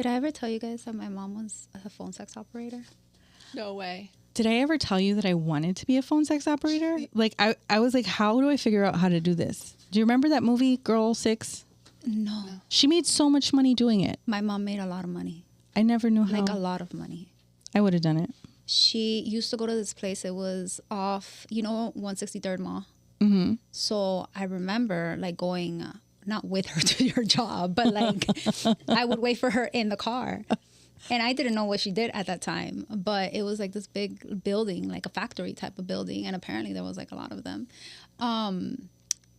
Did I ever tell you guys that my mom was a phone sex operator? No way. Did I ever tell you that I wanted to be a phone sex operator? Like, I was like, how do I figure out how to do this? Do you remember that movie, Girl 6? No. She made so much money doing it. My mom made a lot of money. I never knew how. Like a lot of money. I would have done it. She used to go to this place. It was off, 163rd Mall. Mm-hmm. So I remember like going, not with her to your job, but like I would wait for her in the car. And I didn't know what she did at that time, but it was like this big building, like a factory type of building. And apparently there was like a lot of them.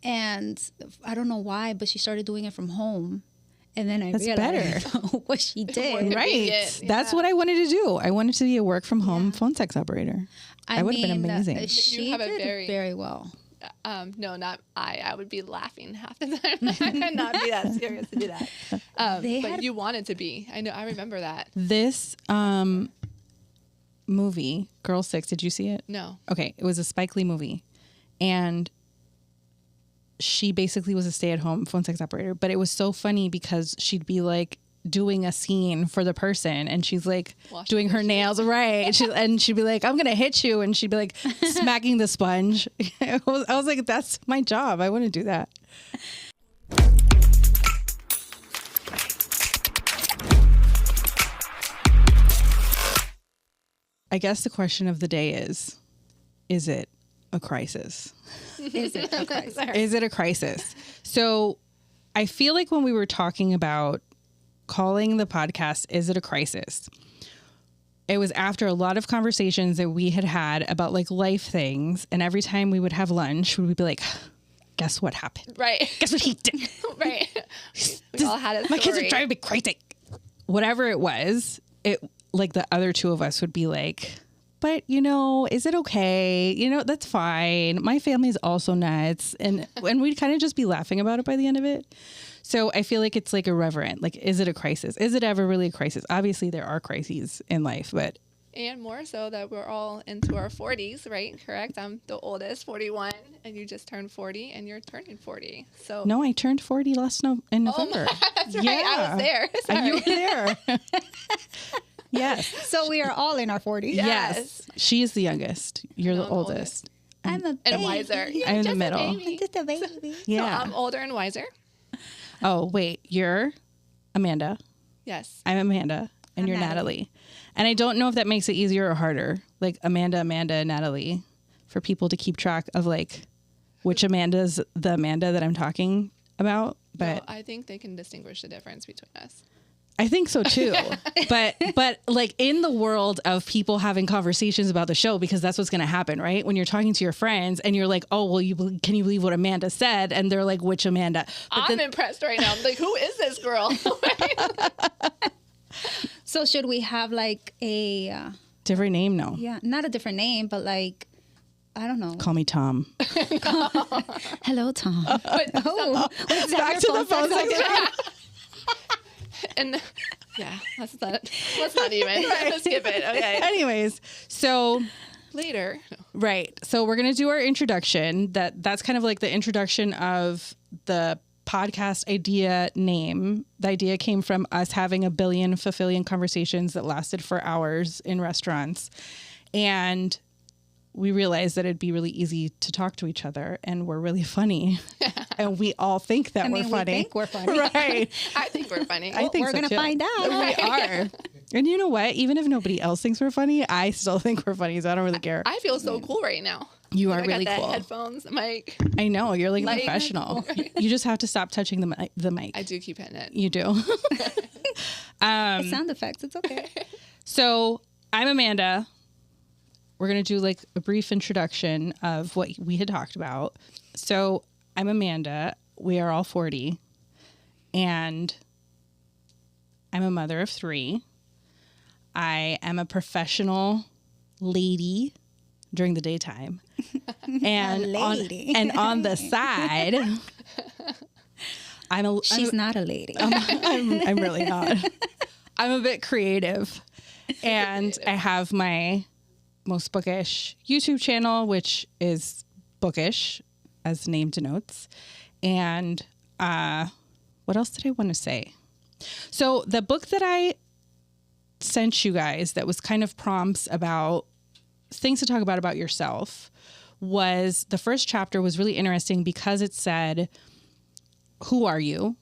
And I don't know why, but she started doing it from home. And then I realized what she did. Right. That's what I wanted to do. I wanted to be a work from home phone sex operator. I would have been amazing. She have did a very well. No, not I. I would be laughing half the time. I could not be that serious to do that. But you wanted to be. I know. I remember that. This movie, Girl 6, did you see it? No. Okay. It was a Spike Lee movie. And she basically was a stay-at-home phone sex operator. But it was so funny because she'd be like doing a scene for the person and she's like doing her nails, right? And she'd be like, I'm gonna hit you, and she'd be like smacking the sponge. I was like, that's my job. I want to do that. I guess the question of the day is it a crisis? Is it a crisis? Is it a crisis? So I feel like when we were talking about calling the podcast, Is It a Crisis? It was after a lot of conversations that we had about like life things. And every time we would have lunch, we would be like, guess what happened? Right. Guess what he did? Right. We all had a story. My kids are driving me crazy. Whatever it was, like the other two of us would be like, but is it okay? That's fine. My family's also nuts. And we'd kind of just be laughing about it by the end of it. So I feel like it's like irreverent. Like, is it a crisis? Is it ever really a crisis? Obviously there are crises in life, but. And more so that we're all into our 40s, right? Correct? I'm the oldest, 41, and you just turned 40 and you're turning 40. So no, I turned 40 in November. That's right. Yeah. I was there. Sorry. You were there. Yes. So we are all in our 40s. Yes. She is the youngest. You're the oldest. I'm a baby. And wiser. I'm in the middle. I'm just a baby. Yeah. So I'm older and wiser. Oh, wait. You're Amanda. Yes. I'm Amanda. And you're Natalie. And I don't know if that makes it easier or harder. Like Amanda, Natalie. For people to keep track of like which Amanda's the Amanda that I'm talking about. But no, I think they can distinguish the difference between us. I think so too. but like in the world of people having conversations about the show, because that's what's going to happen, right? When you're talking to your friends and you're like, oh, well, can you believe what Amanda said? And they're like, which Amanda? But I'm impressed right now. I'm like, who is this girl? So should we have like a different name? No. Yeah, not a different name, but like, I don't know. Call me Tom. Hello, Tom. Back to the phone. And yeah, let's not even. Let's skip it. Okay. Anyways, so later. Right. So we're going to do our introduction. That's kind of like the introduction of the podcast idea name. The idea came from us having a billion fulfilling conversations that lasted for hours in restaurants. And we realized that it'd be really easy to talk to each other, and we're really funny. And we all think that we're funny. We think we're funny. Right. I think we're funny. I think we're going to too. find out. We are. And you know what? Even if nobody else thinks we're funny, I still think we're funny, so I don't really care. I feel so cool right now. You are I really got cool. Headphones, mic. I know. You're like a professional. You just have to stop touching the mic. I do keep hitting it. You do. Sound effects. It's okay. So I'm Amanda. We're going to do like a brief introduction of what we had talked about. So I'm Amanda. We are all 40. And I'm a mother of 3. I am a professional lady during the daytime. And on the side, She's not a lady. I'm really not. I'm a bit creative. And I have my most bookish YouTube channel, which is bookish, as the name denotes. And what else did I want to say? So the book that I sent you guys that was kind of prompts about things to talk about yourself was the first chapter was really interesting because it said, who are you?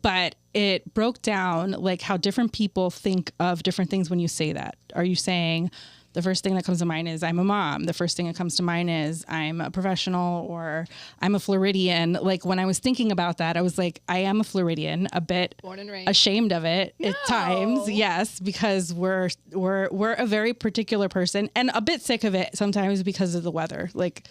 But it broke down like how different people think of different things when you say that. Are you saying the first thing that comes to mind is I'm a mom? The first thing that comes to mind is I'm a professional or I'm a Floridian. Like when I was thinking about that, I was like, I am a Floridian, a bit born and raised. Ashamed of it at times. Yes, because we're a very particular person and a bit sick of it sometimes because of the weather. Like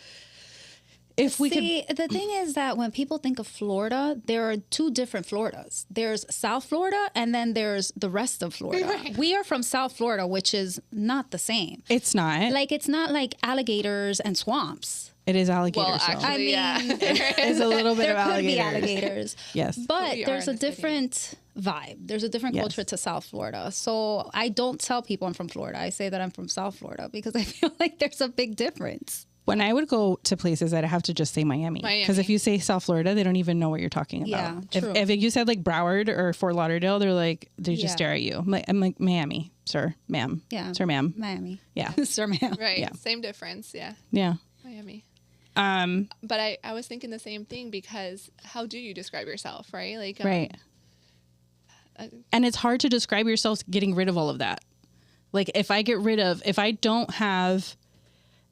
if we could. The thing is that when people think of Florida, there are two different Floridas. There's South Florida and then there's the rest of Florida. Right. We are from South Florida, which is not the same. It's not. Like, it's not like alligators and swamps. It is alligators. Well, actually, I mean, there's a little bit of alligators. There could be alligators. Yes. But there's a different vibe. There's a different culture to South Florida. So I don't tell people I'm from Florida. I say that I'm from South Florida because I feel like there's a big difference. When I would go to places, I'd have to just say Miami. Because if you say South Florida, they don't even know what you're talking about. Yeah, true. If you said like Broward or Fort Lauderdale, they just stare at you. I'm like, Miami, sir, ma'am. Yeah. Sir, ma'am. Miami. Yeah. Sir, ma'am. Right. Yeah. Same difference. Yeah. Yeah. Miami. But I was thinking the same thing because how do you describe yourself, right? Like, right. And it's hard to describe yourself getting rid of all of that. Like if I don't have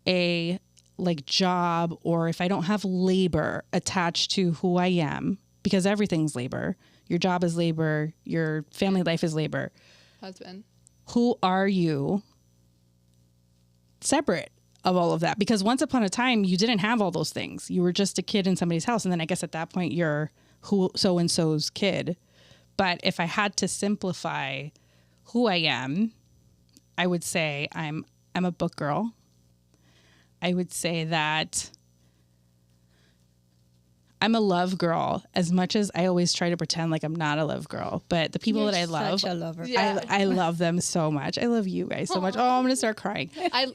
a like job or if I don't have labor attached to who I am, because everything's labor, your job is labor, your family life is labor. Husband. Who are you separate of all of that? Because once upon a time, you didn't have all those things. You were just a kid in somebody's house. And then I guess at that point, you're who so-and-so's kid. But if I had to simplify who I am, I would say I'm a book girl. I would say that I'm a love girl, as much as I always try to pretend like I'm not a love girl. But the people that I love, such a lover. Yeah. I love them so much. I love you guys so much. Oh, I'm going to start crying.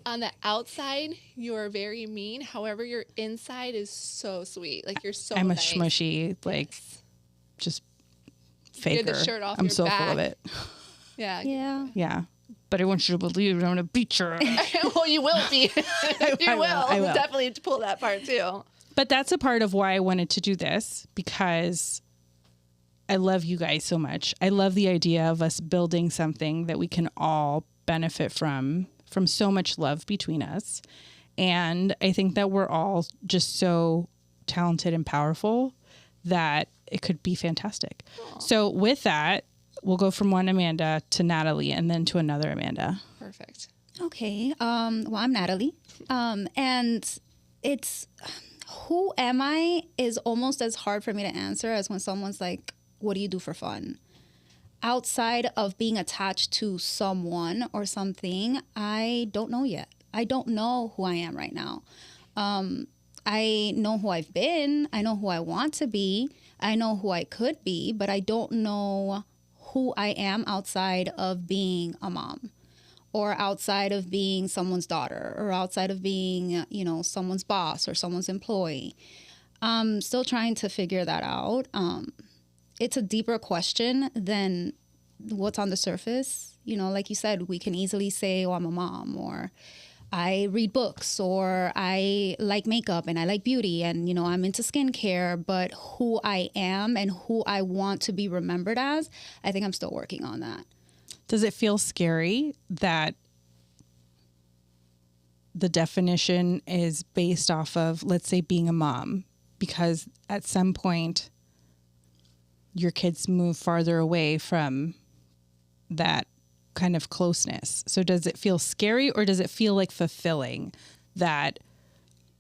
On the outside, you're very mean. However, your inside is so sweet. Like you're so I'm nice. a schmushy, like just faker. Get the shirt off I'm your so back. full of it. Yeah. Yeah. Yeah. But I want you to believe I'm going to beat your ass. Well, you will be. You will. I will. Definitely pull that part too. But that's a part of why I wanted to do this, because I love you guys so much. I love the idea of us building something that we can all benefit from so much love between us. And I think that we're all just so talented and powerful that it could be fantastic. Aww. So with that, we'll go from one Amanda to Natalie and then to another Amanda. Perfect. Okay. Well, I'm Natalie. And it's who am I is almost as hard for me to answer as when someone's like, what do you do for fun? Outside of being attached to someone or something, I don't know yet. I don't know who I am right now. I know who I've been. I know who I want to be. I know who I could be, but I don't know who I am outside of being a mom or outside of being someone's daughter or outside of being, someone's boss or someone's employee. I'm still trying to figure that out. It's a deeper question than what's on the surface. Like you said, we can easily say, oh, I'm a mom, or I read books, or I like makeup and I like beauty and, I'm into skincare. But who I am and who I want to be remembered as, I think I'm still working on that. Does it feel scary that the definition is based off of, let's say, being a mom? Because at some point, your kids move farther away from that kind of closeness. So does it feel scary, or does it feel like fulfilling that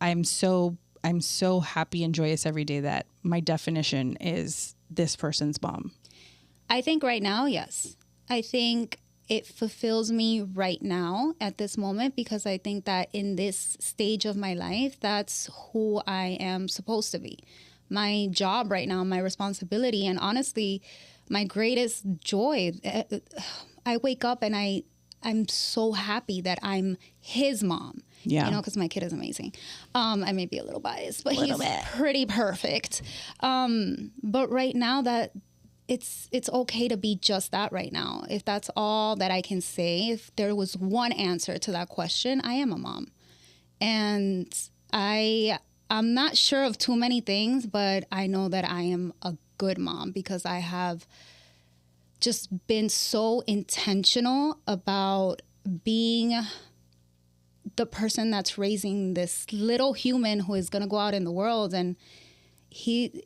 I'm so happy and joyous every day that my definition is this person's mom? I think right now, yes. I think it fulfills me right now at this moment, because I think that in this stage of my life, that's who I am supposed to be. My job right now, my responsibility, and honestly, my greatest joy. I wake up and I'm so happy that I'm his mom. Yeah. Because my kid is amazing. I may be a little biased, but he's pretty perfect. But right now, that it's okay to be just that right now. If that's all that I can say, if there was one answer to that question, I am a mom. And I'm not sure of too many things, but I know that I am a good mom because I have just been so intentional about being the person that's raising this little human who is going to go out in the world. And he's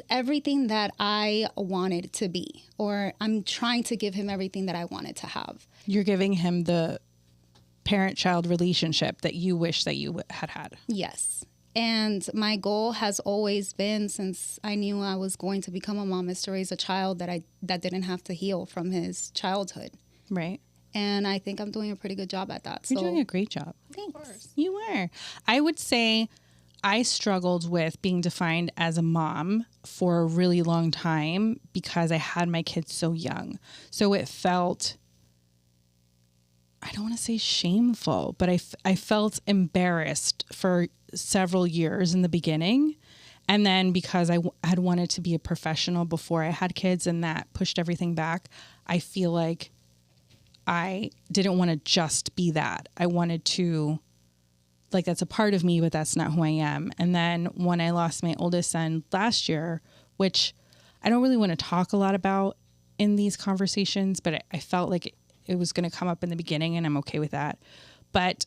everything that I wanted to be, or I'm trying to give him everything that I wanted to have. You're giving him the parent-child relationship that you wish that you had. Yes. And my goal has always been, since I knew I was going to become a mom, is to raise a child that didn't have to heal from his childhood. Right. And I think I'm doing a pretty good job at that. You're doing a great job. Thanks. You are. I would say I struggled with being defined as a mom for a really long time because I had my kids so young. So it felt, I don't want to say shameful, but I felt embarrassed for several years in the beginning. And then because I had wanted to be a professional before I had kids and that pushed everything back, I feel like I didn't want to just be that. I wanted to, like, that's a part of me, but that's not who I am. And then when I lost my oldest son last year, which I don't really want to talk a lot about in these conversations, but I felt like it was going to come up in the beginning and I'm okay with that. But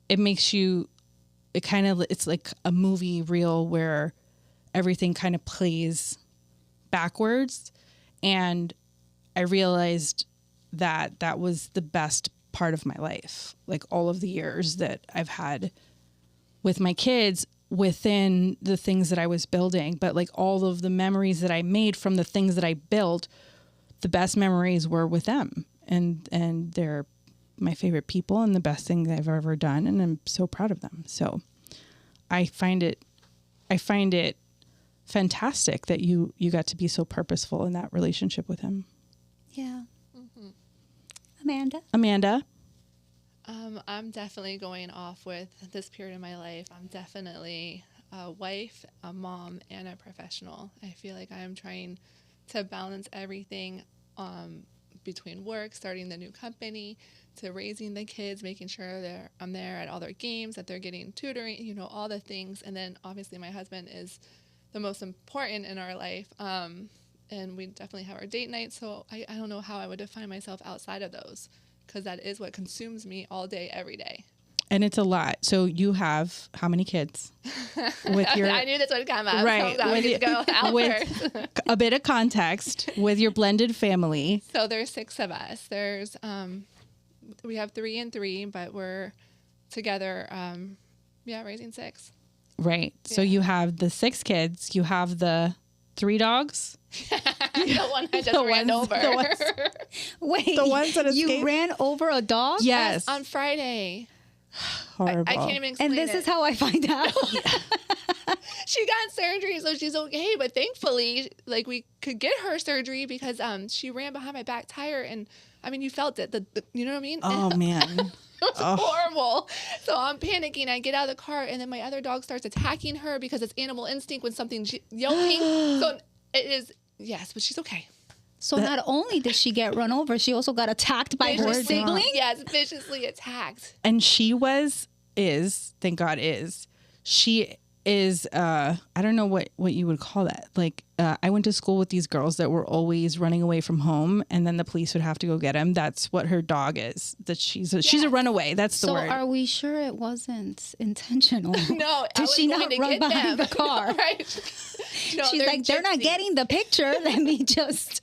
it makes you, it's like a movie reel where everything kind of plays backwards. And I realized that was the best part of my life, like all of the years that I've had with my kids within the things that I was building, but like all of the memories that I made from the things that I built, the best memories were with them, and they're my favorite people and the best thing that I've ever done, and I'm so proud of them. So I find it fantastic that you got to be so purposeful in that relationship with him. Yeah. Amanda? I'm definitely going off with this period of my life. I'm definitely a wife, a mom, and a professional. I feel like I am trying to balance everything between work, starting the new company, to raising the kids, making sure I'm there at all their games, that they're getting tutoring, all the things. And then obviously my husband is the most important in our life. And we definitely have our date night. So I don't know how I would define myself outside of those, because that is what consumes me all day, every day. And it's a lot. So you have how many kids? With your, I knew this would come up. Right. So with a bit of context with your blended family. So there's 6 of us. There's we have 3 and 3, but we're together, raising 6. Right. Yeah. So you have the 6 kids. You have the 3 dogs. The one I just ran over. Wait, the ones that escaped? You ran over a dog? Yes. On Friday. Horrible. I can't even explain it. And this is how I find out. She got surgery, so she's okay. But thankfully, like, we could get her surgery because she ran behind my back tire, and I mean, you felt it. You know what I mean? Oh man. It was horrible. So I'm panicking. I get out of the car, and then my other dog starts attacking her because it's animal instinct when something's yelping. So it is, yes, but she's okay. So not only did she get run over, she also got attacked by her sibling? Yes, viciously attacked. And she thank God she is, I don't know what you would call that. Like, I went to school with these girls that were always running away from home, and then the police would have to go get them. That's what her dog is. That she's a runaway. That's the word. So are we sure it wasn't intentional? No. Did she not run behind the car? Right. No, she's like, they're not getting the picture. Let me just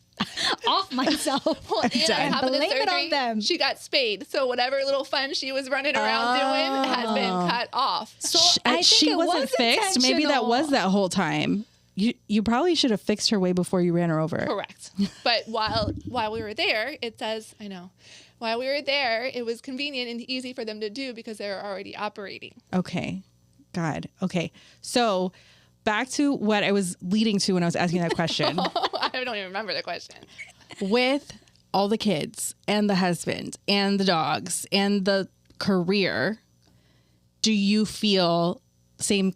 off myself. Well, and on blame surgery, it on them. She got spayed, so whatever little fun she was running around doing has been cut off. So I think she wasn't fixed. Maybe that was that whole time. You probably should have fixed her way before you ran her over. Correct. But while we were there, it says, I know, while we were there, it was convenient and easy for them to do because they were already operating. Okay. God. Okay. So back to what I was leading to when I was asking that question. I don't even remember the question. With all the kids and the husband and the dogs and the career, do you feel same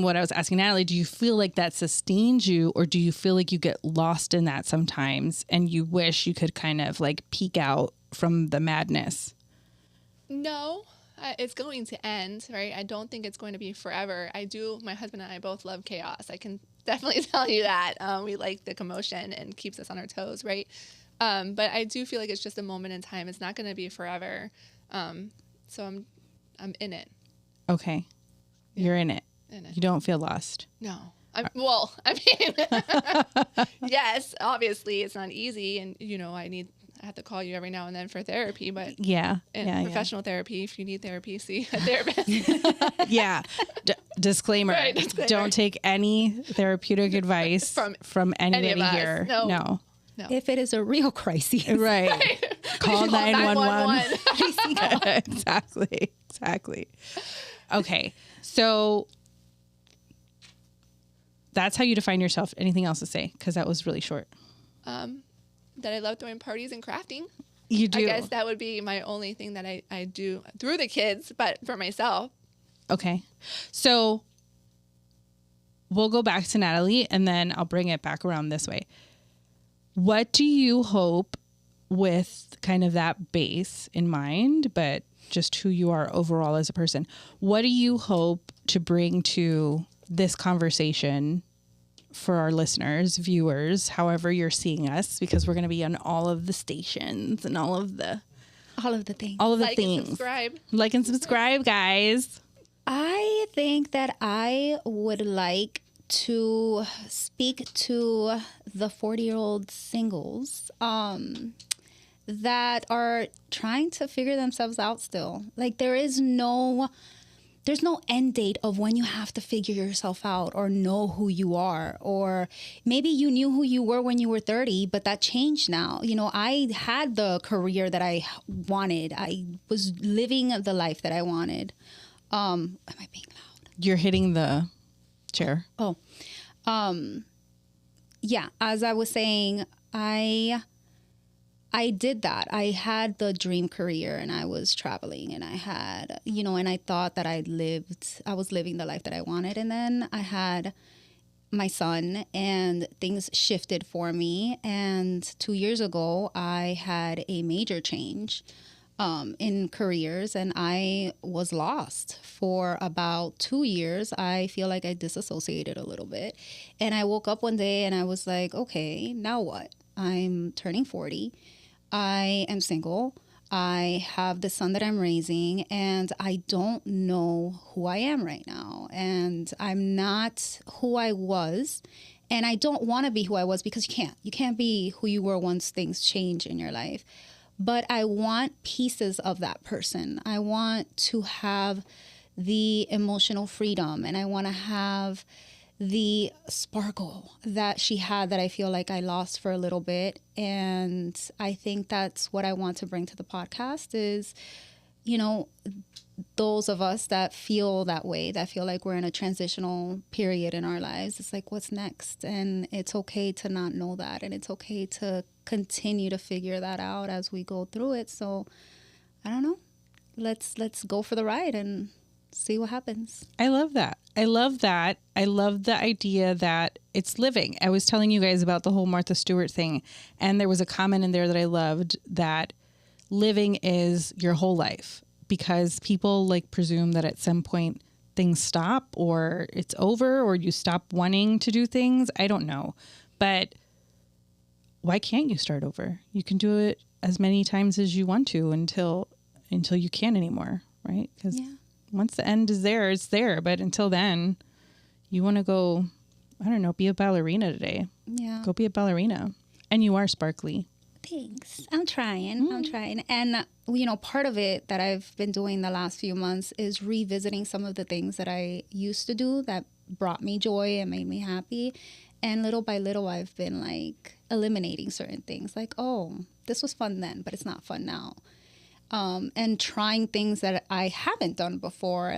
what I was asking Natalie, do you feel like that sustains you, or do you feel like you get lost in that sometimes and you wish you could kind of like peek out from the madness? No, it's going to end, right? I don't think it's going to be forever. My husband and I both love chaos. I can definitely tell you that. We like the commotion and keeps us on our toes, right? But I do feel like it's just a moment in time. It's not going to be forever. So I'm in it. Okay. You're in it. You don't feel lost. No. I mean, yes, obviously it's not easy. And, I have to call you every now and then for therapy, but professional therapy, if you need therapy, see a therapist. Yeah. Disclaimer. Right, disclaimer. Don't take any therapeutic advice from anybody here. No. If it is a real crisis. Right. Call 911. 911. Exactly. Okay. So that's how you define yourself. Anything else to say? Because that was really short. That I love throwing parties and crafting. You do? I guess that would be my only thing that I do through the kids, but for myself. Okay. So we'll go back to Natalie and then I'll bring it back around this way. What do you hope, with kind of that base in mind, but just who you are overall as a person, what do you hope to bring to this conversation for our listeners, viewers, however you're seeing us, because we're going to be on all of the stations and all of the things. Like and subscribe. Like and subscribe, guys. I think that I would like to speak to the 40-year-old singles that are trying to figure themselves out still. Like there's no end date of when you have to figure yourself out or know who you are. Or maybe you knew who you were when you were 30, but that changed now. I had the career that I wanted. I was living the life that I wanted. Am I being loud? You're hitting the chair. Oh, yeah. As I was saying, I did that. I had the dream career and I was traveling and I had, and I thought that I was living the life that I wanted. And then I had my son and things shifted for me. And 2 years ago, I had a major change in careers and I was lost for about 2 years. I feel like I disassociated a little bit. And I woke up one day and I was like, okay, now what? I'm turning 40. I am single. I have the son that I'm raising, and I don't know who I am right now. And I'm not who I was, and I don't want to be who I was because you can't. You can't be who you were once things change in your life. But I want pieces of that person. I want to have the emotional freedom, and I want to have the sparkle that she had that I feel like I lost for a little bit. And I think that's what I want to bring to the podcast is, those of us that feel that way, that feel like we're in a transitional period in our lives. It's like, what's next? And it's okay to not know that. And it's okay to continue to figure that out as we go through it. So I don't know. Let's go for the ride and see what happens. I love that. I love the idea that it's living. I was telling you guys about the whole Martha Stewart thing, and there was a comment in there that I loved, that living is your whole life, because people presume that at some point things stop or it's over or you stop wanting to do things. I don't know. But why can't you start over? You can do it as many times as you want to until you can't anymore, right? Because once the end is there, it's there. But until then, you want to go, I don't know, be a ballerina today. Yeah. Go be a ballerina. And you are sparkly. Thanks. I'm trying. And, part of it that I've been doing the last few months is revisiting some of the things that I used to do that brought me joy and made me happy. And little by little, I've been eliminating certain things. Oh, this was fun then, but it's not fun now. And trying things that I haven't done before.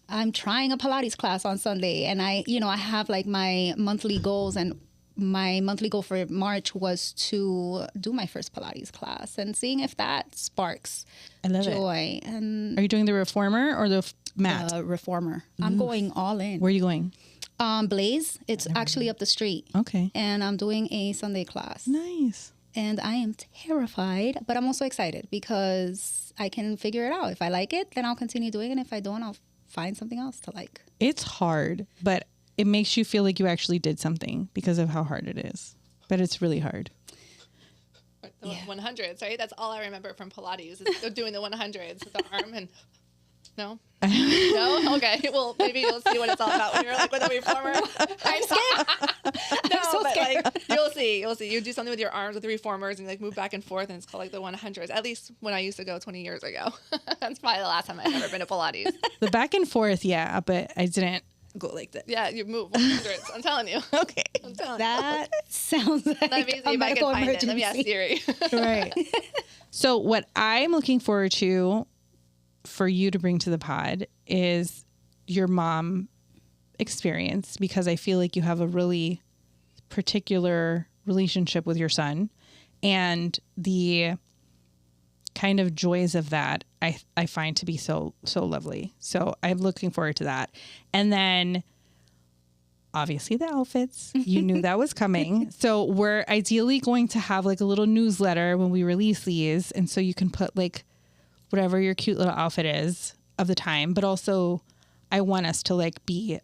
I'm trying a Pilates class on Sunday, and I have my monthly goals, and my monthly goal for March was to do my first Pilates class and seeing if that sparks I love joy. it. And are you doing the reformer or the mat? Reformer. I'm going all in. Where are you going? Blaze. It's actually up the street. Okay. And I'm doing a Sunday class. Nice. And I am terrified, but I'm also excited because I can figure it out. If I like it, then I'll continue doing it. If I don't, I'll find something else to like. It's hard, but it makes you feel like you actually did something because of how hard it is. But it's really hard. The 100s, right? That's all I remember from Pilates is doing the 100s with the arm and no. No? Okay. Well, maybe you'll see what it's all about when you're like with a reformer. I'm scared. No, so but scared. like you'll see. You do something with your arms with the reformers and you like move back and forth and it's called like the 100s. At least when I used to go 20 years ago. That's probably the last time I've ever been to Pilates. The back and forth, yeah, but I didn't go like that. Yeah, you move 100s. I'm telling you. Okay. I'm telling That sounds like Let me see a if I medical can find it. Let me ask emergency. Siri. Right. So what I'm looking forward to for you to bring to the pod is your mom experience, because I feel like you have a really particular relationship with your son, and the kind of joys of that I find to be so lovely. So I'm looking forward to that. And then obviously the outfits, you knew that was coming. So we're ideally going to have like a little newsletter when we release these. And so you can put like whatever your cute little outfit is of the time, but also I want us to like be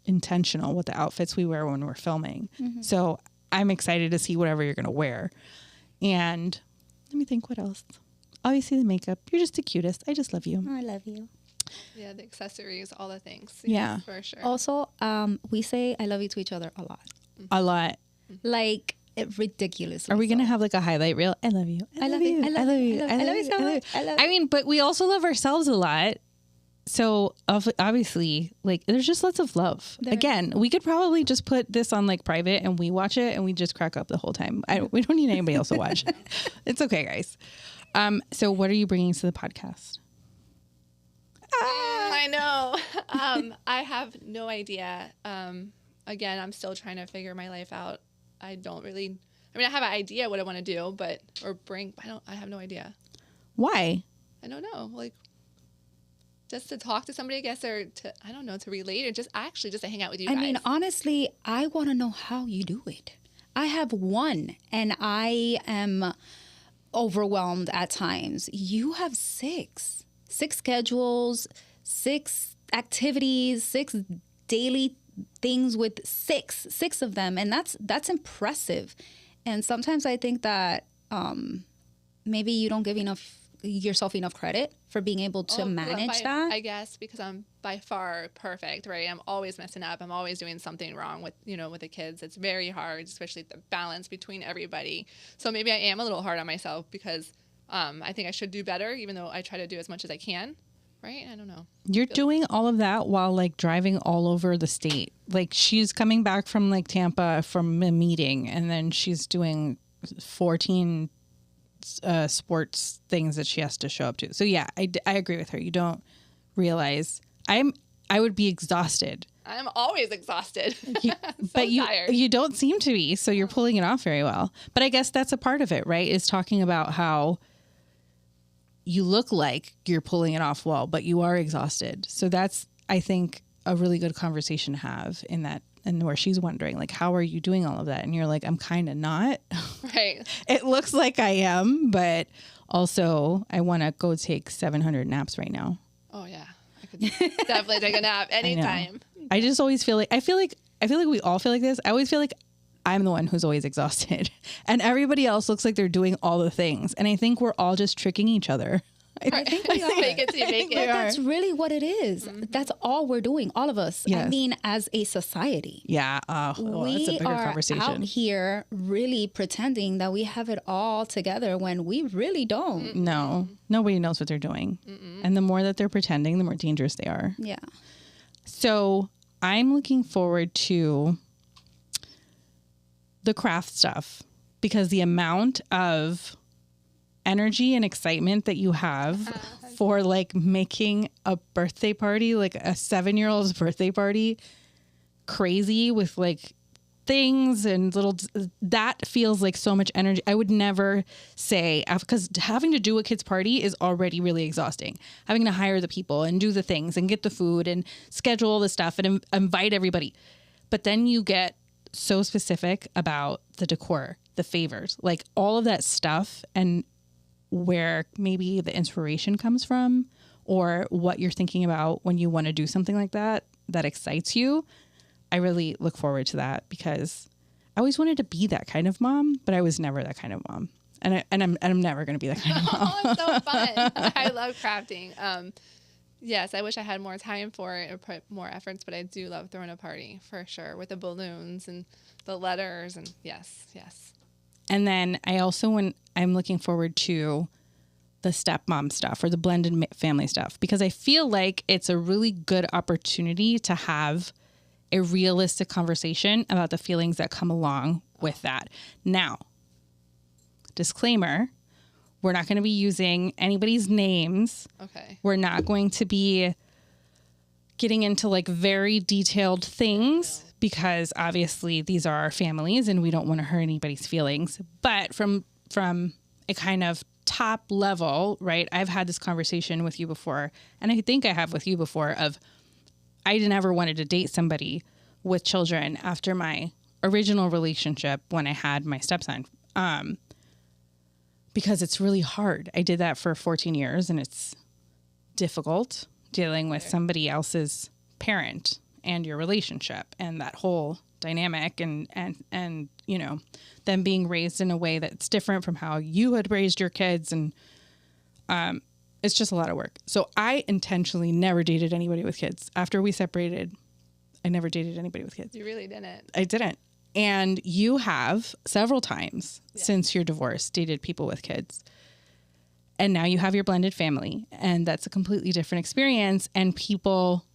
intentional with the outfits we wear when we're filming. So I'm excited to see whatever you're going to wear. And let me think, what else? Obviously the makeup. You're just the cutest. I just love you. I love you. Yeah, the accessories, all the things. Yeah. Yes, for sure. Also, we say I love you to each other a lot. A lot. Like ridiculously. Are we going to so. have like a highlight reel? I love you. I love you. I love you. I love you so much. I love I mean, but we also love ourselves a lot. So obviously, like, there's just lots of love. Again, we could probably just put this on like private and we watch it and we just crack up the whole time. We don't need anybody else to watch. It's okay, guys. So what are you bringing to the podcast? I know. I have no idea. Again, I'm still trying to figure my life out. I have an idea what I want to do, but I have no idea. Why? I don't know. Like, just to talk to somebody, I guess, or to relate, or just to hang out with you guys. I mean, honestly, I want to know how you do it. I have one and I am overwhelmed at times. You have six schedules, 6 activities, 6 daily things with six of them. And that's impressive. And sometimes I think that maybe you don't give yourself enough credit for being able to manage that. I guess because I'm by far perfect, right? I'm always messing up. I'm always doing something wrong with the kids. It's very hard, especially the balance between everybody. So maybe I am a little hard on myself because I think I should do better, even though I try to do as much as I can. Right? I don't know. You're doing all of that while like driving all over the state. Like she's coming back from like Tampa from a meeting, and then she's doing 14 sports things that she has to show up to. So yeah, I agree with her. You don't realize I would be exhausted. I'm always exhausted. But tired. You don't seem to be. So you're pulling it off very well. But I guess that's a part of it, right? Is talking about how you look like you're pulling it off well, but you are exhausted. So that's, I think, a really good conversation to have in that, and where she's wondering, like, how are you doing all of that? And you're like, I'm kind of not. Right. It looks like I am, but also I want to go take 700 naps right now. Oh yeah. I could definitely take a nap anytime. I just always feel like, I feel like we all feel like this. I always feel like I'm the one who's always exhausted and everybody else looks like they're doing all the things. And I think we're all just tricking each other. I think we are. Make it till you make it. But that's really what it is. That's all we're doing, all of us. Yes. I mean, as a society. Yeah. That's a We bigger are conversation. out here really pretending that we have it all together when we really don't. No, nobody knows what they're doing. And the more that they're pretending, the more dangerous they are. Yeah. So I'm looking forward to the craft stuff, because the amount of energy and excitement that you have for like making a birthday party, like a 7-year-old's birthday party, crazy with like things and that feels like so much energy. I would never say, because having to do a kid's party is already really exhausting. Having to hire the people and do the things and get the food and schedule all the stuff and invite everybody. But then you get so specific about the decor, the favors, like all of that stuff, and where maybe the inspiration comes from or what you're thinking about when you want to do something like that excites you. I really look forward to that because I always wanted to be that kind of mom, but I was never that kind of mom. And I'm never going to be that kind of mom. Oh, it's so fun. I love crafting. Yes, I wish I had more time for it or put more efforts, but I do love throwing a party for sure with the balloons and the letters and yes. And then when I'm looking forward to the stepmom stuff or the blended family stuff, because I feel like it's a really good opportunity to have a realistic conversation about the feelings that come along with that. Now, disclaimer, we're not going to be using anybody's names. Okay. We're not going to be getting into like very detailed things because obviously these are our families and we don't want to hurt anybody's feelings. But from a kind of top level, right? I've had this conversation with you before, and I think I have with you before of I never wanted to date somebody with children after my original relationship when I had my stepson, because it's really hard. I did that for 14 years and it's difficult dealing with somebody else's parent and your relationship and that whole dynamic and you know, them being raised in a way that's different from how you had raised your kids. And it's just a lot of work. So I intentionally never dated anybody with kids. After we separated, I never dated anybody with kids. You really didn't. I didn't. And you have several times since your divorce dated people with kids. And now you have your blended family. And that's a completely different experience. And people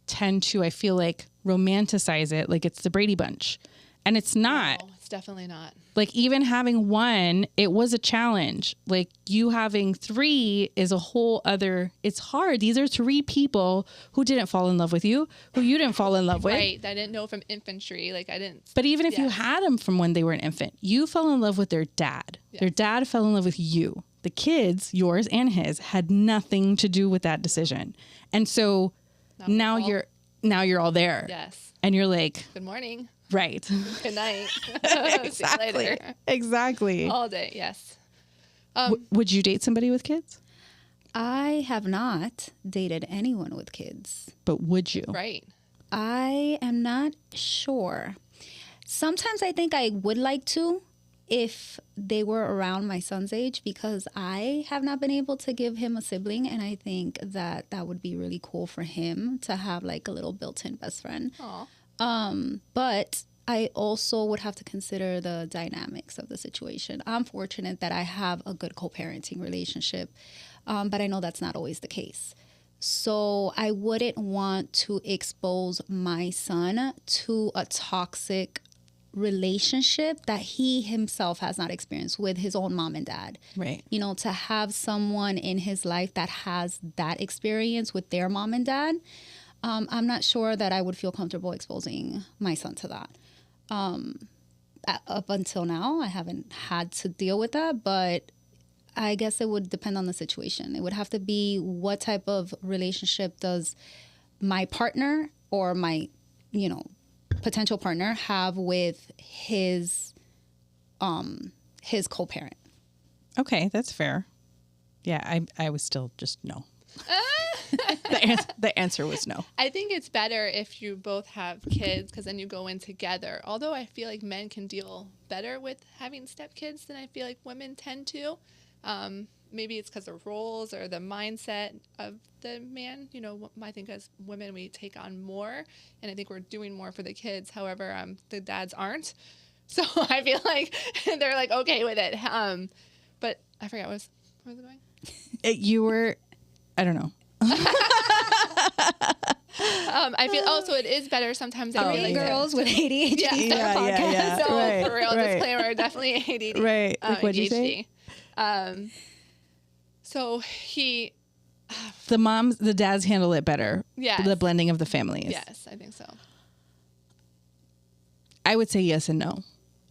tend to, I feel like, romanticize it like it's the Brady Bunch. And it's not. No, it's definitely not. Like even having one, it was a challenge. Like you having three is a whole other, it's hard. These are three people who didn't fall in love with you, who you didn't fall in love with. Right. I didn't know from infantry. Like I didn't. But even if you had them from when they were an infant, you fell in love with their dad. Yes. Their dad fell in love with you. The kids, yours and his, had nothing to do with that decision. And so now you're all there. Yes. And you're like, good morning. Right. Good night. Exactly. See you later. Exactly. All day. Yes. Would you date somebody with kids? I have not dated anyone with kids. But would you? Right. I am not sure. Sometimes I think I would like to if they were around my son's age, because I have not been able to give him a sibling. And I think that would be really cool for him to have like a little built-in best friend. Aww. But I also would have to consider the dynamics of the situation. I'm fortunate that I have a good co-parenting relationship, but I know that's not always the case. So I wouldn't want to expose my son to a toxic relationship that he himself has not experienced with his own mom and dad. Right. You know, to have someone in his life that has that experience with their mom and dad, I'm not sure that I would feel comfortable exposing my son to that. Up until now, I haven't had to deal with that, but I guess it would depend on the situation. It would have to be what type of relationship does my partner or my, potential partner have with his co-parent. Okay, that's fair. Yeah, I was still just no. The answer was no. I think it's better if you both have kids because then you go in together. Although I feel like men can deal better with having stepkids than I feel like women tend to. Maybe it's because of roles or the mindset of the man. I think as women we take on more, and I think we're doing more for the kids. However, the dads aren't. So I feel like they're like okay with it. But I forgot where was it going? You were, I don't know. I feel so it is better sometimes. I feel like girls with ADHD. Yeah. So right, for real, right. disclaimer, definitely ADD. Right. Like, what'd you say? So he, the dads handle it better. Yes. The blending of the families. Yes, I think so. I would say yes and no.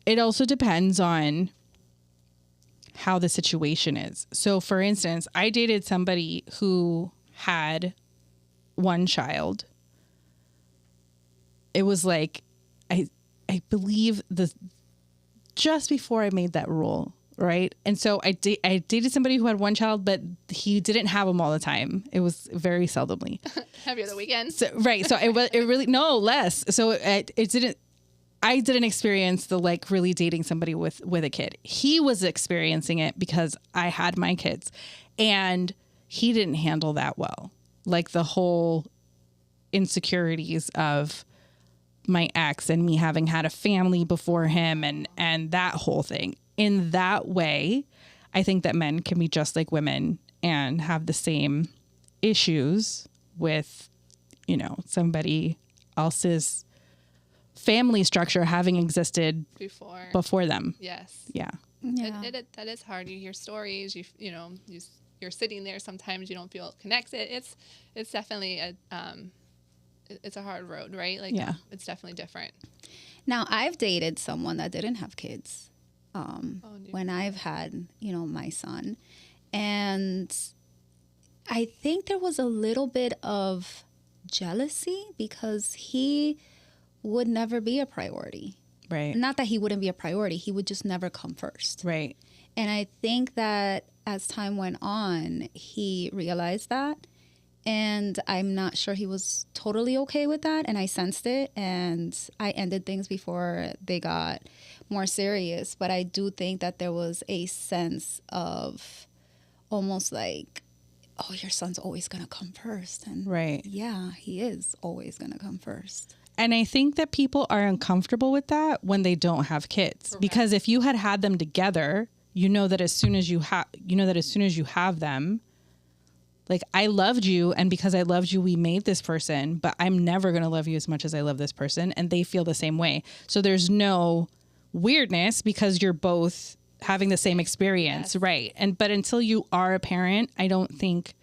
It also depends on how the situation is. So for instance, I dated somebody who had one child. It was like, I believe just before I made that rule, right? And so I dated somebody who had one child, but he didn't have them all the time. It was very seldomly. Every other weekend. So, right. So it really, no, less. So I didn't experience the like really dating somebody with a kid. He was experiencing it because I had my kids, and he didn't handle that well. Like the whole insecurities of my ex and me having had a family before him and that whole thing. In that way, I think that men can be just like women and have the same issues with, you know, somebody else's family structure having existed before them. Yes. Yeah. That is hard. You hear stories, you're sitting there. Sometimes you don't feel connected. It's definitely it's a hard road, right? Like, yeah, it's definitely different. Now, I've dated someone that didn't have kids when I've had, my son. And I think there was a little bit of jealousy because he would never be a priority. Right. Not that he wouldn't be a priority. He would just never come first. Right. And I think that as time went on, he realized that. And I'm not sure he was totally okay with that. And I sensed it. And I ended things before they got more serious. But I do think that there was a sense of almost like, oh, your son's always going to come first. And right. Yeah, he is always going to come first. And I think that people are uncomfortable with that when they don't have kids. Correct. Because if you had them together, you know that as soon as you have them, like, I loved you, and because I loved you, we made this person, but I'm never going to love you as much as I love this person, and they feel the same way. So there's no weirdness because you're both having the same experience, yes. Right? But until you are a parent, I don't think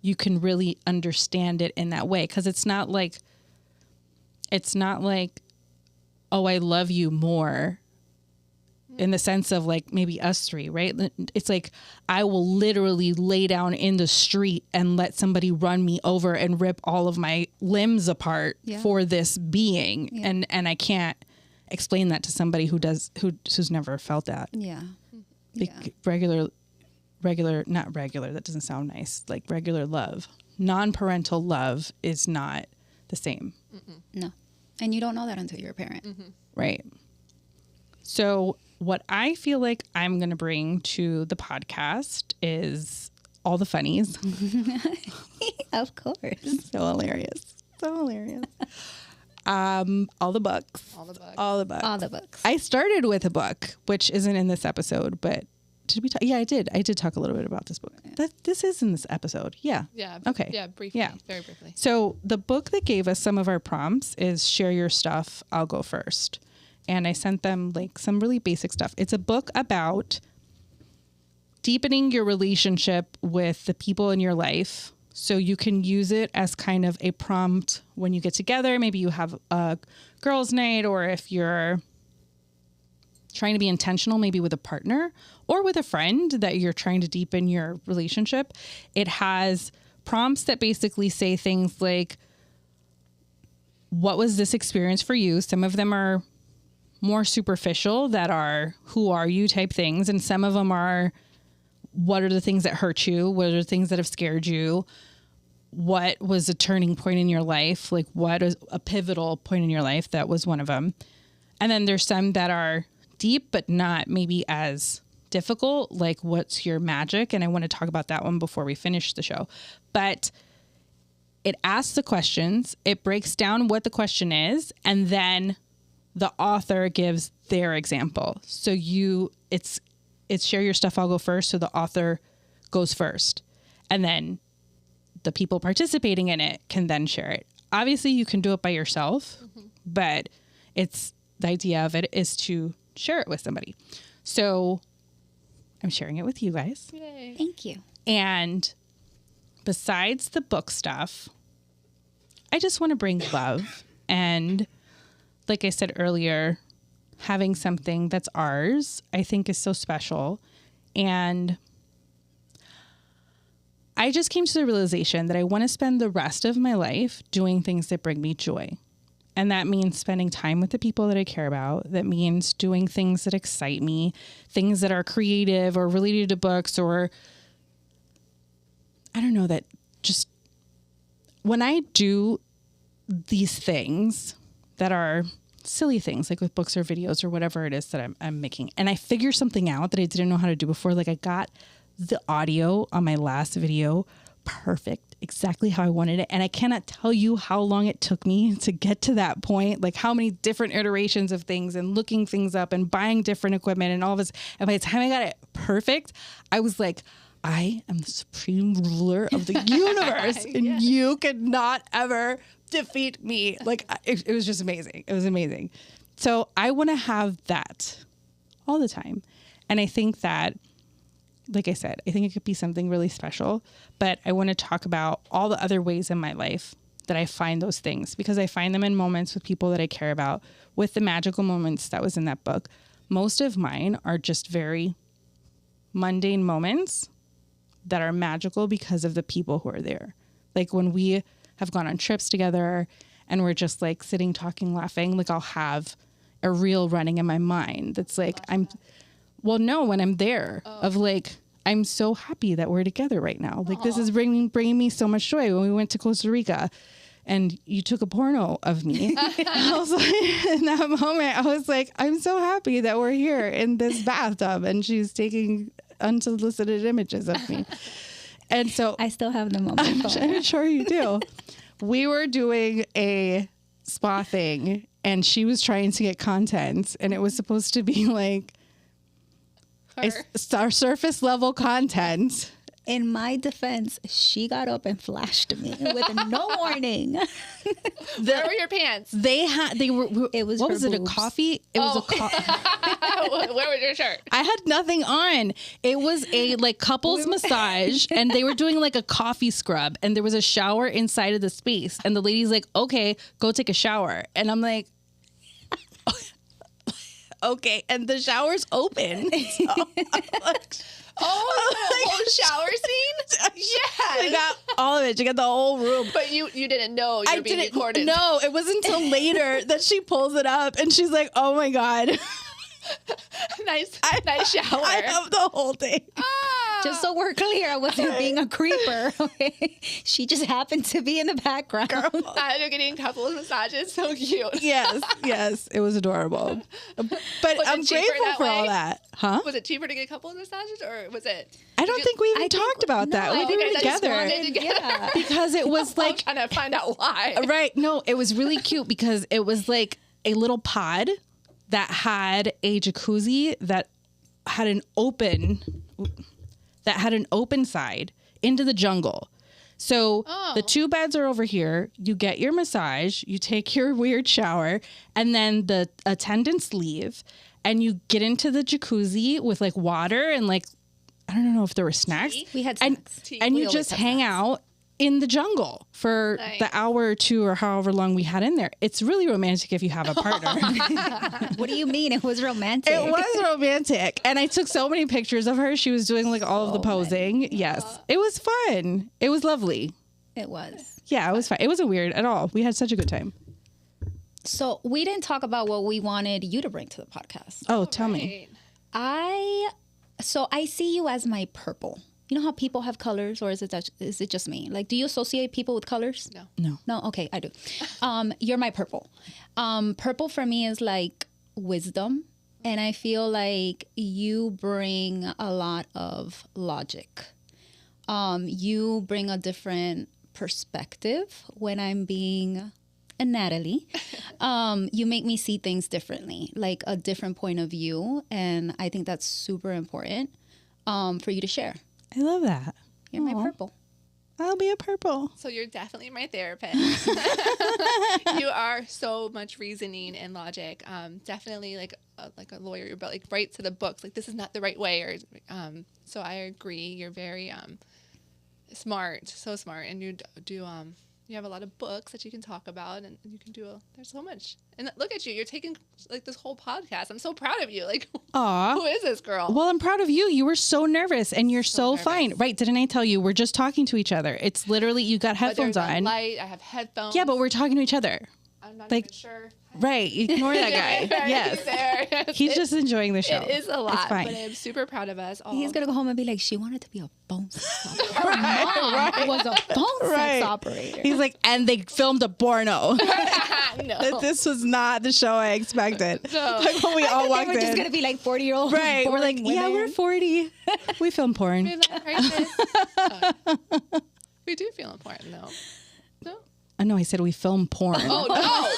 you can really understand it in that way, because it's not like, oh, I love you more. In the sense of like maybe us three, right? It's like I will literally lay down in the street and let somebody run me over and rip all of my limbs apart for this being. Yeah. And I can't explain that to somebody who's never felt that. Yeah. Like regular, not regular, that doesn't sound nice. Like regular love. Non-parental love is not the same. Mm-mm. No. And you don't know that until you're a parent. Mm-hmm. Right. So what I feel like I'm going to bring to the podcast is all the funnies. Of course. So hilarious. All the books. I started with a book, which isn't in this episode, but did we talk? Yeah, I did. I did talk a little bit about this book. This is in this episode. Yeah. Yeah. Okay. Yeah, briefly. Yeah. Very briefly. So the book that gave us some of our prompts is Share Your Stuff, I'll Go First. And I sent them like some really basic stuff. It's a book about deepening your relationship with the people in your life. So you can use it as kind of a prompt when you get together. Maybe you have a girls' night, or if you're trying to be intentional, maybe with a partner or with a friend that you're trying to deepen your relationship. It has prompts that basically say things like, what was this experience for you? Some of them are more superficial, that are who are you type things, and some of them are what are the things that hurt you, what are the things that have scared you, what was a turning point in your life, like what is a pivotal point in your life. That was one of them. And then there's some that are deep but not maybe as difficult, like what's your magic, and I want to talk about that one before we finish the show. But it asks the questions, it breaks down what the question is, and then the author gives their example. So it's Share Your Stuff, I'll Go First. So the author goes first, and then the people participating in it can then share it. Obviously you can do it by yourself, but the idea of it is to share it with somebody. So I'm sharing it with you guys. Yay. Thank you. And besides the book stuff, I just want to bring love. And like I said earlier, having something that's ours, I think is so special. And I just came to the realization that I want to spend the rest of my life doing things that bring me joy. And that means spending time with the people that I care about. That means doing things that excite me, things that are creative or related to books, or I don't know, that just when I do these things that are silly things, like with books or videos or whatever it is that I'm making, and I figure something out that I didn't know how to do before, like I got the audio on my last video perfect, exactly how I wanted it. And I cannot tell you how long it took me to get to that point, like how many different iterations of things and looking things up and buying different equipment and all of this. And by the time I got it perfect, I was like, I am the supreme ruler of the universe and you could not ever defeat me. Like it was just amazing. It was amazing. So I want to have that all the time. And I think that, like I said, I think it could be something really special, but I want to talk about all the other ways in my life that I find those things, because I find them in moments with people that I care about, with the magical moments that was in that book. Most of mine are just very mundane moments that are magical because of the people who are there. Like when we have gone on trips together and we're just like sitting, talking, laughing, like I'll have a reel running in my mind that's like, when I'm there of like, I'm so happy that we're together right now. Like this is bringing me so much joy. When we went to Costa Rica and you took a porno of me, I was like, in that moment, I was like, I'm so happy that we're here in this bathtub and she's taking unsolicited images of me. And so I still have them on my phone. I'm sure you do. We were doing a spa thing and she was trying to get content, and it was supposed to be like our surface level content. In my defense, she got up and flashed me with no warning. Where were your pants? It was what her was it? boobs. A coffee? It was a Where was your shirt? I had nothing on. It was a like couples massage, and they were doing like a coffee scrub, and there was a shower inside of the space, and the lady's like, "Okay, go take a shower," and I'm like, "Okay," and the shower's open. So the whole shower scene? Yeah, I got all of it. She got the whole room. But you didn't know you were being recorded. No, it wasn't until later that she pulls it up and she's like, "Oh my God." nice shower. I have the whole thing. Just so we're clear, I wasn't being a creeper. Okay? She just happened to be in the background. You're getting couples massages. So cute. Yes. It was adorable. But I'm grateful for all that. Huh? Was it cheaper to get couples massages, or was it? I don't think we even talked about that. We did it together. Yeah. Because it was like, I'm trying to find out why. Right. No, it was really cute because it was like a little pod that had a jacuzzi that had an open side into the jungle. So the two beds are over here. You get your massage, you take your weird shower, and then the attendants leave and you get into the jacuzzi with like water and like, I don't know if there were snacks. We had snacks. And you just hang out in the jungle for the hour or two or however long we had in there. It's really romantic if you have a partner. What do you mean? It was romantic. It was romantic. And I took so many pictures of her. She was doing like all of the posing. Yes. It was fun. It was lovely. It was. Yeah, it was fun. It wasn't weird at all. We had such a good time. So we didn't talk about what we wanted you to bring to the podcast. Oh, tell me. I see you as my purple. You know how people have colors, or is it just me? Like, do you associate people with colors? No. No? Okay, I do. You're my purple. Purple for me is like wisdom. And I feel like you bring a lot of logic. You bring a different perspective when I'm being a Natalie. You make me see things differently, like a different point of view. And I think that's super important for you to share. I love that. You're my purple. I'll be a purple. So you're definitely my therapist. You are so much reasoning and logic. Definitely like a lawyer, but like right to the books. Like this is not the right way. Or so I agree. You're very smart, so smart, and you do You have a lot of books that you can talk about, and you can do there's so much. And look at you. You're taking like this whole podcast. I'm so proud of you. Like, Aw. who is this girl? Well, I'm proud of you. You were so nervous and you're so nervous. fine. Right. Didn't I tell you? We're just talking to each other. It's literally, you got But headphones there's a on. light. I have headphones. Yeah, but we're talking to each other. I'm not like- even sure. Right. Ignore that guy. Yes. He's there. He's just enjoying the show. It is a lot, It's fine. but I'm super proud of us all. He's gonna go home and be like, she wanted to be a phone sex operator. Her mom was a phone Right. sex operator. He's like, and they filmed a porno. No. This was not the show I expected. No. Like when we all they walked were in. just gonna be like 40-year-old. Right. We're like, yeah, we're 40. We film porn. Midlife crisis. We do feel important, though. No? I know I said we film porn. Oh, no.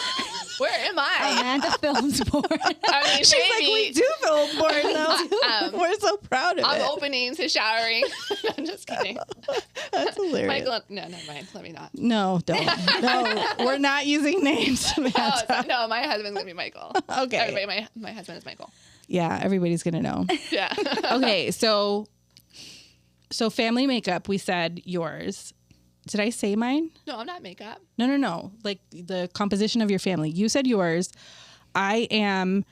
Where am I? Amanda films porn. I mean, She's like, we do film porn though. We're so proud of I'm it. opening to showering. I'm just kidding. That's hilarious. Michael, no, never mind. Let me not. No, don't. No, we're not using names, Samantha. Oh, no, my husband's going to be Michael. Okay. Everybody, my husband is Michael. Yeah, everybody's gonna know. Yeah. Okay, so family makeup, we said yours. Did I say mine? No, I'm not makeup. No. Like the composition of your family. You said yours. I am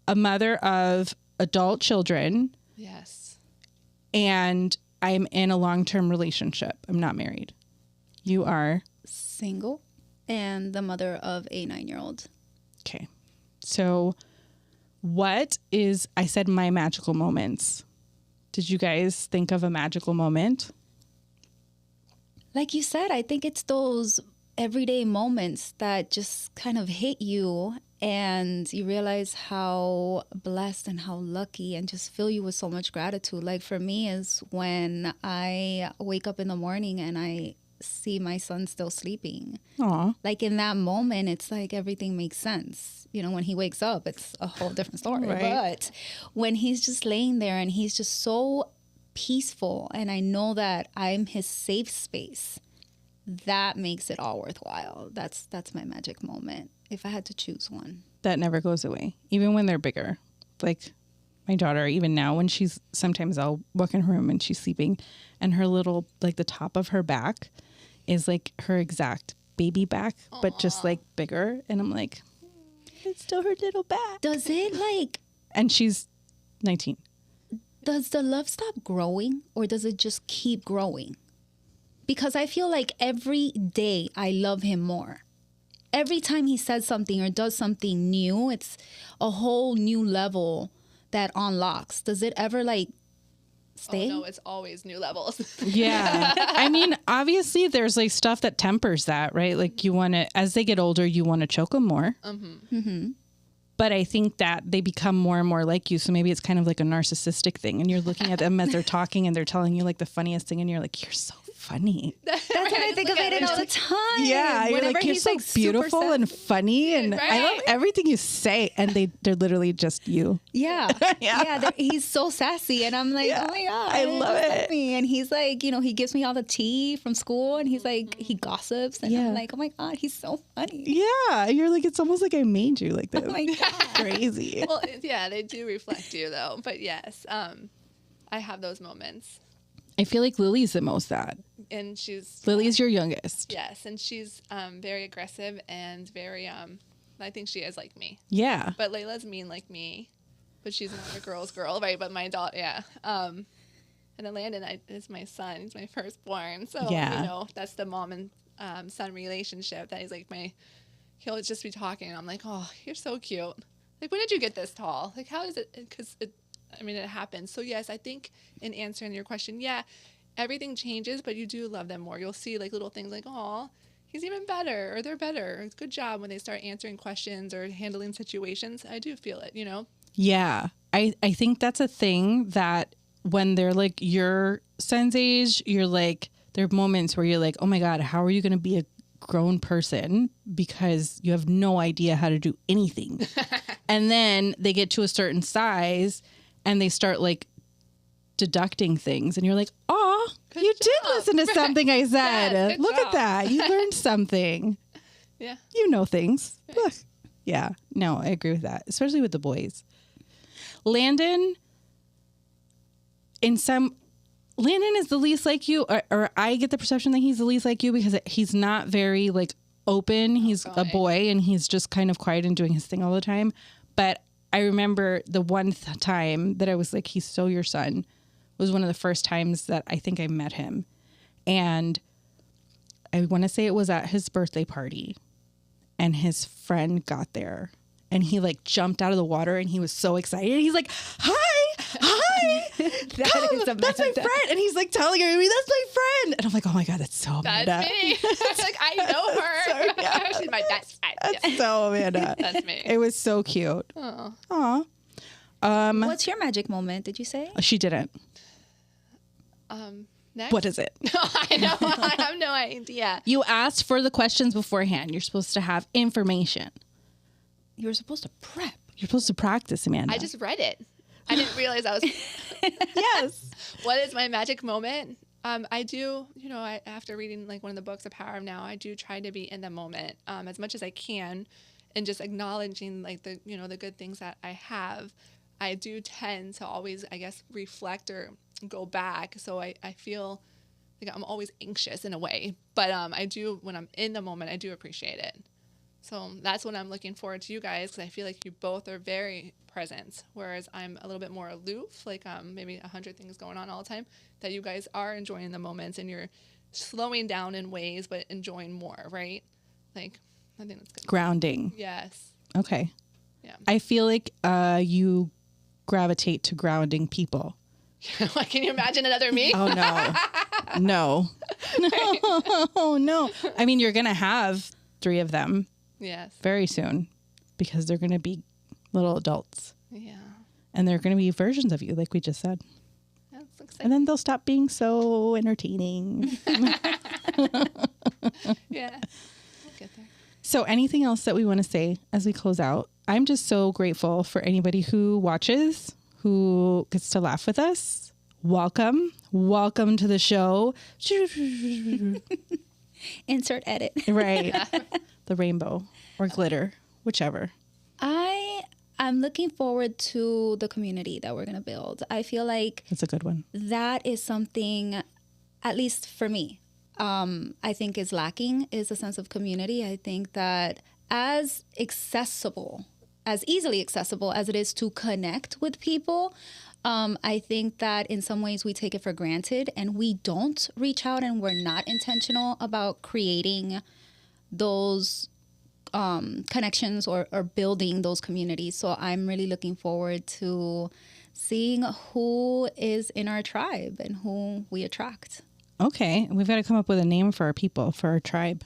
a mother of adult children Yes. and I'm in a long-term relationship. I'm not married. You are? Single and the mother of a 9-year-old. Okay. So what is, I said my magical moments. Did you guys think of a magical moment? Like you said, I think it's those everyday moments that just kind of hit you and you realize how blessed and how lucky and just fill you with so much gratitude. Like for me is when I wake up in the morning and I see my son still sleeping. Aw. Like in that moment, it's like everything makes sense. You know, when he wakes up, it's a whole different story. Right. But when he's just laying there and he's just so peaceful and I know that I'm his safe space, that makes it all worthwhile. That's my magic moment if I had to choose one. That never goes away, even when they're bigger. Like my daughter, even now, when sometimes I'll walk in her room and she's sleeping and her little, like the top of her back is like her exact baby back, but just like bigger. And I'm like, it's still her little back. Does it like, And she's 19. does the love stop growing or does it just keep growing? Because I feel like every day I love him more. Every time he says something or does something new, it's a whole new level that unlocks. Does it ever like stay? Oh, no, it's always new levels. Yeah. I mean, obviously there's like stuff that tempers that, right? Like you want to, as they get older, you want to choke them more. But I think that they become more and more like you. So maybe it's kind of like a narcissistic thing. And you're looking at them as they're talking and they're telling you like the funniest thing. And you're like, you're so funny. That's what I think of it all the time. Yeah. You're Whenever like, you're he's, so like, super beautiful sad. and funny. And I love Right. everything you say. And they're literally just you. Yeah. He's so sassy. And I'm like, Yeah. oh my God. I love just it. like me. And he's like, you know, he gives me all the tea from school and he's like, he gossips. And Yeah. I'm like, oh my God, he's so funny. Yeah. You're like, it's almost like I made you like this. Oh my God. Crazy. Well, yeah, they do reflect you, though. But yes, I have those moments. I feel like Lily's the most that. And she's... Lily's your youngest. Yes, and she's very aggressive and very... I think she is like me. Yeah. But Layla's mean like me. But she's not a girl's girl, right? But my daughter, yeah. And then Landon is my son. He's my firstborn. So, Yeah. you know, that's the mom and son relationship. That he's like he'll just be talking. And I'm like, oh, you're so cute. Like, when did you get this tall? Like, how does it, because it happens. So, yes, I think in answering your question, yeah, everything changes, but you do love them more. You'll see, like, little things like, oh, he's even better, or they're better. It's good job when they start answering questions or handling situations. I do feel it, you know? Yeah. I think that's a thing that when they're like your son's age, you're like, there are moments where you're like, oh my God, how are you going to be a grown person because you have no idea how to do anything. And then they get to a certain size and they start like deducting things and you're like, oh, you did job. listen to something I said. Yes, good Look at job. that. You learned something. Yeah. You know things. Look. Yeah. No, I agree with that, especially with the boys. Landon, in some Landon is the least like you, or I get the perception that he's the least like you because he's not very like open. He's a boy and he's just kind of quiet and doing his thing all the time. But I remember the one time that I was like, he's so your son, was one of the first times that I think I met him. And I want to say it was at his birthday party and his friend got there and he like jumped out of the water and he was so excited. He's like, hi. That's my friend. And he's like telling her, that's my friend. And I'm like, oh my God, that's so Amanda. That's me. It's like, I know her. So, yeah. She's my best friend. That's so Amanda. That's me. It was so cute. Oh. Aw. What's your magic moment? Did you say? She didn't. Next? What is it? I know. I have no idea. You asked for the questions beforehand. You're supposed to have information. You were supposed to prep. You're supposed to practice, Amanda. I just read it. I didn't realize I was. Yes. What is my magic moment? I do, after reading like one of the books, The Power of Now, I do try to be in the moment as much as I can, and just acknowledging like the good things that I have. I do tend to always, I guess, reflect or go back. So I feel like I'm always anxious in a way, but I do, when I'm in the moment, I do appreciate it. So that's what I'm looking forward to you guys, because I feel like you both are very present, whereas I'm a little bit more aloof, like maybe 100 things going on all the time, that you guys are enjoying the moments and you're slowing down in ways, but enjoying more, right? Like, I think that's good. Grounding. Yes. Okay. Yeah. I feel like you gravitate to grounding people. Can you imagine another me? Oh, no. No. I mean, you're going to have 3 of them. Yes. Very soon, because they're going to be little adults. Yeah. And they're going to be versions of you, like we just said. That's exciting. And then they'll stop being so entertaining. Yeah. We'll get there. So anything else that we want to say as we close out? I'm just so grateful for anybody who watches, who gets to laugh with us. Welcome to the show. Insert edit. Right. The rainbow or glitter, whichever. I'm looking forward to the community that we're going to build. I feel like That's a good one. that is something, at least for me, I think is lacking, is a sense of community. I think that as easily accessible as it is to connect with people, I think that in some ways we take it for granted and we don't reach out and we're not intentional about creating those connections or building those communities. So I'm really looking forward to seeing who is in our tribe and who we attract. Okay. We've got to come up with a name for our people, for our tribe.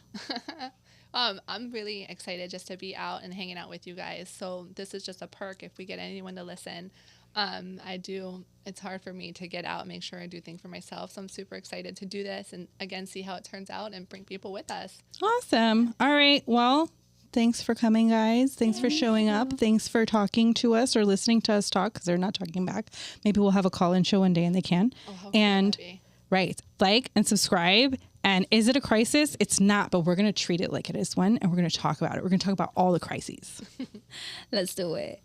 I'm really excited just to be out and hanging out with you guys. So this is just a perk if we get anyone to listen. It's hard for me to get out and make sure I do things for myself. So I'm super excited to do this and again, see how it turns out and bring people with us. Awesome. All right. Well, thanks for coming, guys. Thanks for showing up. Thanks for talking to us or listening to us talk, because they're not talking back. Maybe we'll have a call-in show one day and they can. Oh, how cool and would that be? right, like and subscribe. And is it a crisis? It's not, but we're going to treat it like it is one, and we're going to talk about it. We're going to talk about all the crises. Let's do it.